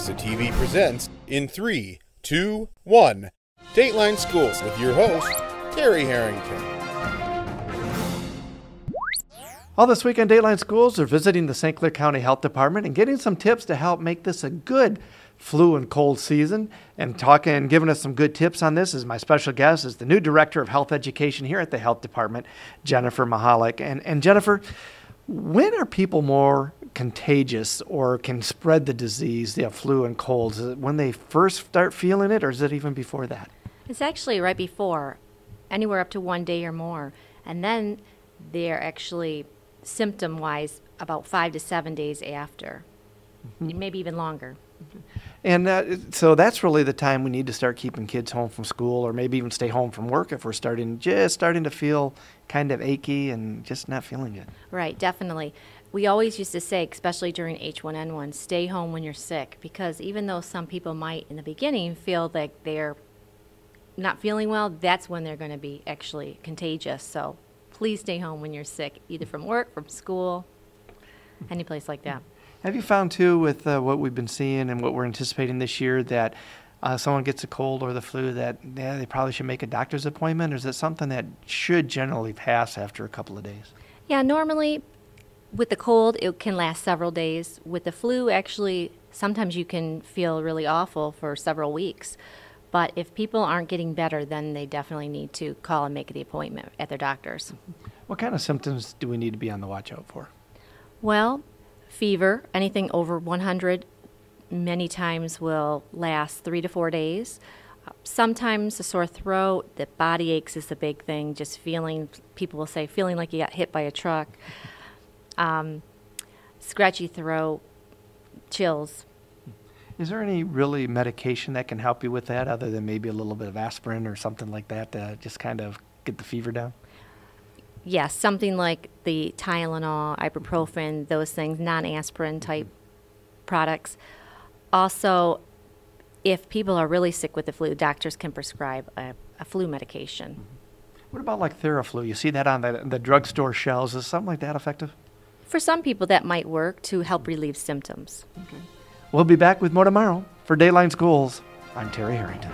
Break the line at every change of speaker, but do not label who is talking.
Alexa TV presents in 3, 2, 1. Dateline Schools with your host, Terry Harrington.
All this week on Dateline Schools, are visiting the St. Clair County Health Department and getting some tips to help make this a good flu and cold season. And talking and giving us some good tips on this is my special guest, is the new Director of Health Education here at the Health Department, Jennifer Michaluk. And Jennifer, when are people more contagious or can spread the disease, the flu and colds? Is it when they first start feeling it, or is it even before that?
It's actually right before, anywhere up to 1 day or more. And then they're actually symptom-wise about 5 to 7 days after, maybe even longer.
And so that's really the time we need to start keeping kids home from school, or maybe even stay home from work if we're starting to feel kind of achy and just not feeling good.
Right, definitely. We always used to say, especially during H1N1, stay home when you're sick, because even though some people might in the beginning feel like they're not feeling well, that's when they're going to be actually contagious. So please stay home when you're sick, either from work, from school, any place like that.
Have you found, too, with what we've been seeing and what we're anticipating this year, that someone gets a cold or the flu, that they probably should make a doctor's appointment, or is it something that should generally pass after a couple of days? Yeah,
normally with the cold, it can last several days. With the flu, actually, sometimes you can feel really awful for several weeks. But if people aren't getting better, then they definitely need to call and make the appointment at their doctor's.
What kind of symptoms do we need to be on the watch out for?
Well, fever, anything over 100, many times will last 3 to 4 days. Sometimes a sore throat, the body aches is the big thing, just feeling, people will say, feeling like you got hit by a truck. Scratchy throat, chills.
Is there any really medication that can help you with that, other than maybe a little bit of aspirin or something like that to just kind of get the fever down?
Yes, something like the Tylenol, ibuprofen, those things, non-aspirin type products. Also, if people are really sick with the flu, doctors can prescribe a flu medication.
What about like Theraflu? You see that on the drugstore shelves. Is something like that effective?
For some people, that might work to help relieve symptoms.
Okay. We'll be back with more tomorrow. For Dateline Schools, I'm Terry Harrington.